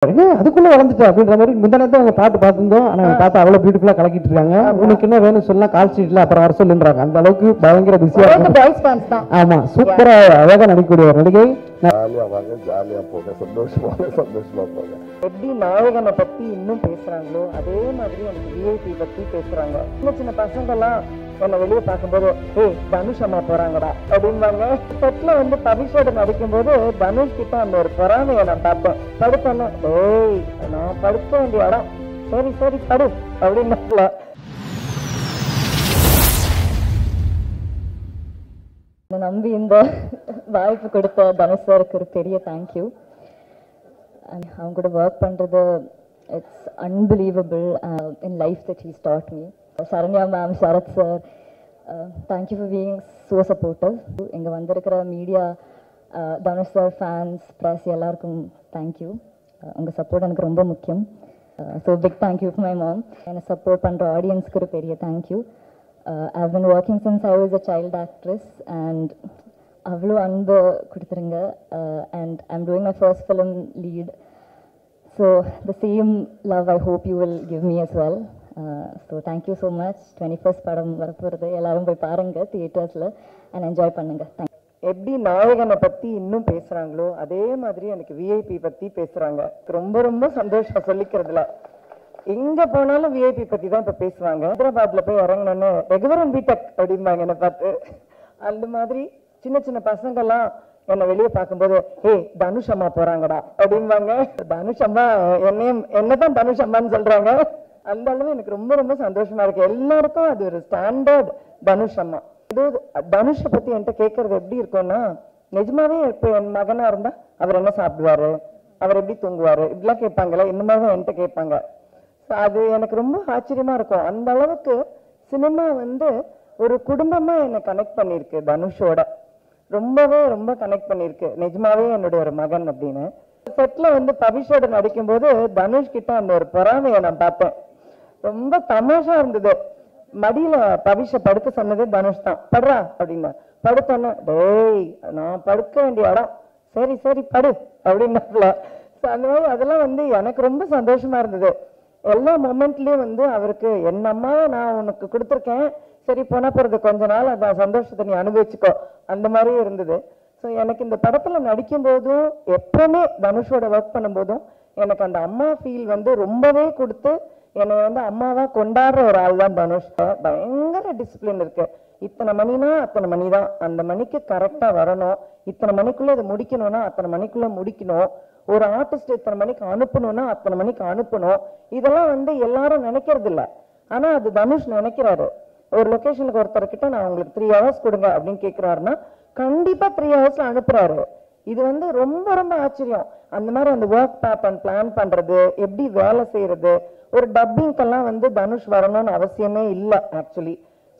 அதுக்குள்ள வளர்ந்துட்டு அப்படின்ற மாதிரி முந்தானத்தை அவங்க பாட்டு பார்த்துருந்தோம். ஆனால் பார்த்து அவ்வளோ பியூட்டிஃபுல்லாக கலக்கிட்டு இருக்காங்க. உனக்கு என்ன வேணும் சொல்லலாம், கால் ஸ்ட்ரீட்ல அப்புறம் வர சொல்லுன்றாங்க. அந்த அளவுக்கு பயங்கர பிஸியாக இருக்கு. ஆமாம், சூப்பராக அழகாக நடிக்கக்கூடிய ஒரு நடிகை. ஜாலியா வாங்க, ஜாலியா போங்க, சந்தோஷமா போங்க. எப்படி நாயகனை பத்தி இன்னும் பேசுறாங்களோ அதே மாதிரி எனக்கு விஐபி பத்தி பேசுறாங்க. சின்ன சின்ன பசங்கெல்லாம் என்னை வெளியே பார்க்கும்போது ஏய் தனுஷ் அம்மா போறாங்கடா அப்படின்பாங்க. செட்ல வந்து பவிஷோட நடிக்கும் போது தனுஷ் கிட்ட அந்த ஒரு பொறாமையை நான் பார்த்தேன். படுத்தேன்னா ஏய் நான் படுக்க வேண்டிய இடம், சரி சரி படு அப்படின்னு. நம்பி இந்த வாய்ப்பு கொடுத்த தனுஷ் சாருக்கு ஒரு பெரிய தேங்க்யூ. அவங்க கூட ஒர்க் பண்ணுறது it's unbelievable in life that he's taught me. Saranya ma'am, Sarath sir, thank you for being so supportive. இங்கே வந்திருக்கிற media, Dhanush sir fans, press எல்லாருக்கும் தேங்க்யூ. உங்கள் சப்போர்ட் எனக்கு ரொம்ப முக்கியம். So big thank you for my mom. என்னை சப்போர்ட் பண்ணுற ஆடியன்ஸ்க்கு ஒரு பெரிய thank you. I've been working since I was a child actress and avlo anbu kuduthirunga, and I'm doing my first film lead, so the same love I hope you will give me as well. So thank you so much. 21st padam varaporudhu, ellarum poi paarenga theaters la and enjoy பண்ணுங்க. எப்படி நாயகனை பத்தி இன்னும் பேசுறாங்களோ அதே மாதிரி எனக்கு VIP பத்தி பேசுறாங்க. ரொம்ப ரொம்ப சந்தோஷம் சொல்லிக்கிறதுல. எங்க போனாலும் விஐபி பத்தி தான் இப்ப பேசுவாங்க. ஹைதராபாத்ல போய் இறங்கினோன்னு ரெகுவரன் பிடெக் அப்படிம்பாங்க என்னை பார்த்து. அந்த மாதிரி சின்ன சின்ன பசங்க எல்லாம் என்னை வெளியே பார்க்கும்போது ஏய் தனுஷ் அம்மா போறாங்கடா அப்படிம்பாங்க. தனுஷ் அம்மா என்னதான் தனுஷ் அம்மான்னு சொல்றாங்க. அந்த அளவு எனக்கு ரொம்ப ரொம்ப சந்தோஷமா இருக்கு. எல்லாருக்கும் அது ஒரு ஸ்டாண்டர்ட் தனுஷ் அம்மா. இது தனுஷை பத்தி என்கிட்ட கேட்கறது எப்படி இருக்கும்னா, நிஜமாவே இப்ப என் மகனா இருந்தா அவர் என்ன சாப்பிடுவாரு, அவர் எப்படி தூங்குவாரு, இப்படிலாம் கேட்பாங்களே, இந்த மாதிரி தான் என்கிட்ட கேட்பாங்க. அது எனக்கு ரொம்ப ஆச்சரியமா இருக்கும். அந்த அளவுக்கு சினிமா வந்து ஒரு குடும்பமா என்னை கனெக்ட் பண்ணிருக்கு. தனுஷோட ரொம்பவே ரொம்ப கனெக்ட் பண்ணிருக்கு. நிஜமாவே என்னுடைய ஒரு மகன் அப்படின்னு. செட்ல வந்து பவிஷோட நடிக்கும் போது தனுஷ் கிட்ட அந்த ஒரு பொறாமையை நான் பார்த்தேன். ரொம்ப தமாஷா இருந்தது. மடியில பவிஷ படுக்க சொன்னதே தனுஷ் தான். படுறா அப்படின்னா படுத்தோன்னா டேய் நான் படுக்க வேண்டிய இடம், சரி சரி படு அப்படின்னாப்ல. அந்த மாதிரி அதெல்லாம் வந்து எனக்கு ரொம்ப சந்தோஷமா இருந்தது. எல்லா மொமெண்ட்லயும் வந்து அவருக்கு என்னம்மா நான் உனக்கு கொடுத்துருக்கேன், சரி போனா போறது கொஞ்ச நாள் அந்த சந்தோஷத்தை நீ அனுபவிச்சுக்கோ, அந்த மாதிரி இருந்தது. ஸோ எனக்கு இந்த படத்துல நடிக்கும் போதும் எப்பவுமே தனுஷோட ஒர்க் பண்ணும்போதும் எனக்கு அந்த அம்மா ஃபீல் வந்து ரொம்பவே கொடுத்து என்னை வந்து அம்மாவா கொண்டாடுற ஒரு ஆள் தான் தனுஷ். பயங்கர டிசிப்ளின் இருக்கு. இத்தனை மணினா அத்தனை மணி தான், அந்த மணிக்கு கரெக்டா வரணும், இத்தனை மணிக்குள்ள இதை முடிக்கணும்னா அத்தனை மணிக்குள்ள முடிக்கணும், ஒரு ஆர்டிஸ்ட் இத்தனை மணிக்கு அனுப்பணும்னா அத்தனை மணிக்கு அனுப்பணும். இதெல்லாம் வந்து எல்லாரும் நினைக்கிறது இல்லை. ஆனா அது தனுஷ் நினைக்கிறாரு. ஒரு லொகேஷனுக்கு ஒருத்தர்கிட்ட நான் உங்களுக்கு 3 hours கொடுங்க அப்படின்னு கேட்கிறாருன்னா கண்டிப்பா 3 hours அனுப்புறாரு. இது வந்து ரொம்ப ரொம்ப ஆச்சரியம். அந்த மாதிரி அந்த ஒர்க் பேப்பர் பிளான் பண்றது, எப்படி வேலை செய்யறது. ஒரு டப்பிங்கெல்லாம் வந்து தனுஷ் வரணும்னு அவசியமே இல்லை. ஆக்சுவலி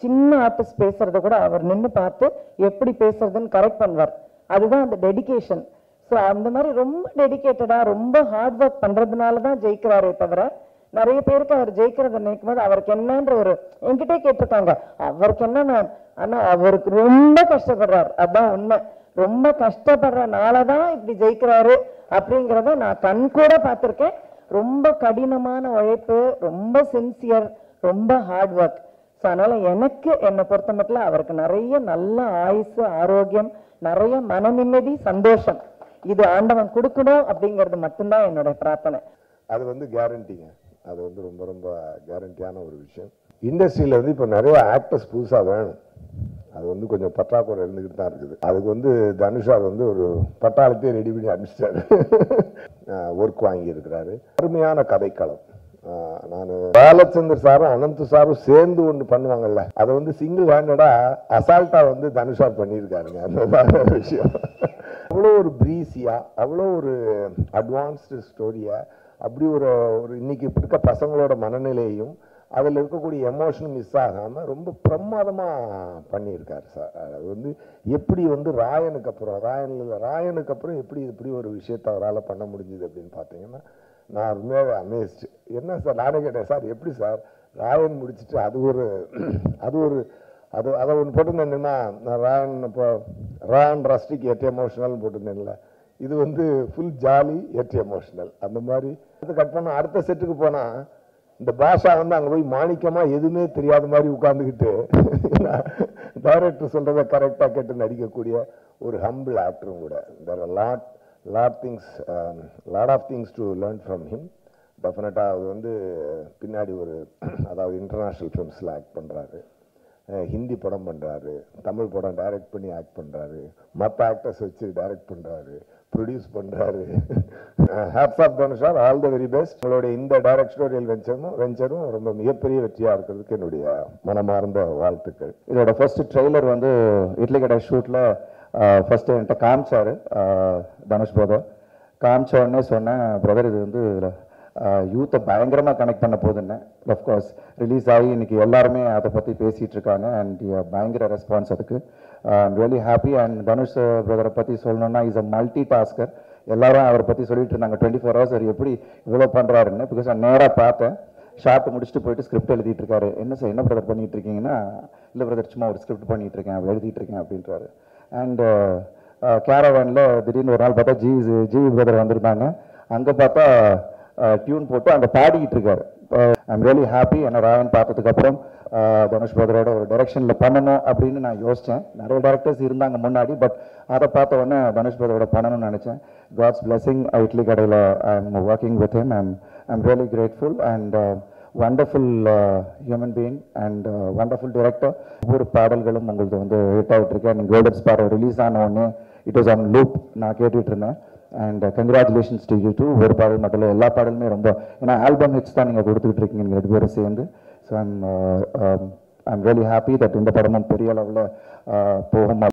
சின்ன ஆர்டிஸ்ட் பேசுறத கூட அவர் நின்று பார்த்து எப்படி பேசுறதுன்னு கரெக்ட் பண்ணுவார். அதுதான் அந்த டெடிகேஷன். ஸோ அந்த மாதிரி ரொம்ப டெடிக்கேட்டடா ரொம்ப ஹார்ட் ஒர்க் பண்றதுனால தான் ஜெயிக்கிறாரே தவிர, நிறைய பேருக்கு அவர் ஜெயிக்கிறத நினைக்கும் போது அவருக்கு என்னன்ற ஒரு என்கிட்டே கேட்டிருக்காங்க அவருக்கு என்ன, ஆனா அவருக்கு ரொம்ப கஷ்டப்படுறாரு. அதான் உண்மை. ரொம்ப கஷ்டப்படுறனாலதான் இப்படி ஜெயிக்கிறாரு அப்படிங்கிறத நான் கண் கூட பார்த்திருக்கேன். ரொம்ப கடினமான உழைப்பு, ரொம்ப சின்சியர், ரொம்ப ஹார்ட் ஒர்க். ஸோ அதனால எனக்கு என்னை பொறுத்த மட்டும் அவருக்கு நிறைய நல்ல ஆயுசு, ஆரோக்கியம், நிறைய மன நிம்மதி, சந்தோஷம் இது ஆண்டவன் கொடுக்கணும் அப்படிங்கிறது மட்டும்தான் என்னோட பிரார்த்தனை. அது வந்து கேரண்டிங்க. அது வந்து ரொம்ப ரொம்ப கேரண்டியான ஒரு விஷயம். இண்டஸ்ட்ரியில வந்து இப்போ நிறைய ஆக்டர்ஸ் புதுசாக வேணும். அது வந்து கொஞ்சம் பற்றாக்குறை இருந்துக்கிட்டு தான் இருக்குது. அதுக்கு வந்து தனுஷார் வந்து ஒரு பட்டாளத்தையே ரெடி பண்ணி அனுப்பிச்சிட்டாரு. ஒர்க் வாங்கியிருக்கிறாரு. அருமையான கதைக்களம். நான் பாலச்சந்தர் சாரும் அனந்த் சாரும் சேர்ந்து ஒன்று பண்ணுவாங்கல்ல, அதை வந்து சிங்கிள் ஹேண்டடா அசால்ட்டா வந்து தனுஷார் பண்ணியிருக்காருங்க. அந்த விஷயம் அவ்வளோ ஒரு ப்ரீஸியா, அவ்வளோ ஒரு அட்வான்ஸ்டு ஸ்டோரியா, அப்படி ஒரு இன்னைக்கு இருக்க பசங்களோட மனநிலையும் அதில் இருக்கக்கூடிய எமோஷனும் மிஸ் ஆகாமல் ரொம்ப பிரமாதமாக பண்ணியிருக்காரு சார். அது வந்து எப்படி வந்து ராயனுக்கு அப்புறம் எப்படி இப்படி ஒரு விஷயத்தை அவரால் பண்ண முடிஞ்சுது அப்படின்னு பார்த்தீங்கன்னா நான் உண்மையாகவே அமேஸ்டு. என்ன சார் நானே கேட்டேன், சார் எப்படி சார் ராயன் முடிச்சுட்டு அதை ஒன்று போட்டிருந்தேன்னா நான் ராயன் இப்போ ராயன் ரஸ்டிக் எட் எமோஷனல்னு போட்டிருந்தேன்ல, இது வந்து ஃபுல் ஜாலி எட் எமோஷனல். அந்த மாதிரி கட் பண்ண அடுத்த செட்டுக்கு போனால் இந்த பாஷா வந்து அங்கே போய் மாணிக்கமாக எதுவுமே தெரியாத மாதிரி உட்காந்துக்கிட்டு டைரக்டர் சொல்கிறத கரெக்டாக கேட்டு நடிக்கக்கூடிய ஒரு ஹம்பிள் ஆக்டரும் கூட. There are lot of things to learn from him. டெஃபினட்டாக அது வந்து பின்னாடி ஒரு அதாவது இன்டர்நேஷ்னல் ஃபிலிம்ஸில் ஆக்ட் பண்ணுறாரு, ஹிந்தி படம் பண்ணுறாரு, தமிழ் படம் டைரக்ட் பண்ணி ஆக்ட் பண்ணுறாரு, மற்ற ஆக்டர்ஸ் வச்சு டைரக்ட் பண்ணுறாரு, ப்ரொடியூஸ் பண்ணுறாரு. ஹேட்ஸ் ஆஃப் தனுஷா, ஆல் த வெரி பெஸ்ட். உங்களுடைய இந்த டைரக்டோரியல் வெஞ்சரும் ரொம்ப மிகப்பெரிய வெற்றியாக இருக்கிறதுக்கு என்னுடைய மனமார்ந்த வாழ்த்துக்கள். இதோட ஃபர்ஸ்ட் ட்ரெய்லர் வந்து இட்லி கடை ஷூட்டில் ஃபர்ஸ்ட் என்கிட்ட காமிச்சார் தனுஷ் பிரதர். காமிச்ச உடனே சொன்னேன், பிரதர் இது வந்து யூத்தை பயங்கரமாக கனெக்ட் பண்ண போகுதுன்னு. அஃப்கோர்ஸ் ரிலீஸ் ஆகி இன்னைக்கு எல்லாருமே அதை பற்றி பேசிகிட்டு இருக்காங்க அண்ட் பயங்கர ரெஸ்பான்ஸ் அதுக்கு. I'm really happy. And Dhanush பிரதரை பற்றி சொல்லணும்னா இஸ் அ மல்டி டாஸ்கர். எல்லாரும் அவரை பற்றி சொல்லிட்டு இருந்தாங்க 24 hours அவர் எப்படி இவ்வளோ பண்ணுறாருன்னு. பிகாஸ் நான் நேராக பார்த்தேன், ஷார்ட் முடிச்சுட்டு போயிட்டு ஸ்கிரிப்ட் எழுதிட்டு இருக்காரு. என்ன சார் என்ன பிரதர் பண்ணிட்டு இருக்கீங்கன்னா, இல்லை பிரதர் சும்மா ஒரு ஸ்கிரிப்ட் பண்ணிட்டு இருக்கேன், எழுதிட்டு இருக்கேன் அப்படின்றாரு. அண்ட் கேரவானில் திடீர்னு ஒரு நாள் பார்த்தா ஜி பிரதர் வந்திருந்தாங்க. அங்கே பார்த்தா டியூன் போட்டு அங்கே பாடிக்கிட்டு இருக்காரு. I'm really happy. ஏன்னா ராயன் பார்த்ததுக்கப்புறம் தனுஷ் பிரதரோட ஒரு டைரக்ஷனில் பண்ணணும் அப்படின்னு நான் யோசித்தேன். நிறைய டேரக்டர்ஸ் இருந்தாங்க முன்னாடி, பட் அதை பார்த்த உடனே தனுஷ் பிரதரோட பண்ணணும்னு நினச்சேன். God's blessing. இட்லி கடையில் I am working with him. I'm really grateful and wonderful human being and wonderful director. ஒவ்வொரு பாடல்களும் உங்களுக்கு வந்து ஹிட் ஆகிட்டு இருக்கேன். கோல்டன் ஸ்பார் ரிலீஸ் ஆன உடனே இட் வாஸ் ஆன் லூப் நான் கேட்டுட்டு இருந்தேன். And congratulations to you too. ஒரு பாடல் மட்டும் இல்லை, எல்லா பாடலுமே ரொம்ப, ஏன்னா ஆல்பம் ஹிட்ஸ் தான் நீங்கள் கொடுத்துக்கிட்டு இருக்கீங்க நீங்கள் 2 பேரும் சேர்ந்து. So I'm really happy that இந்த படமும் பெரிய அளவில் போகும்.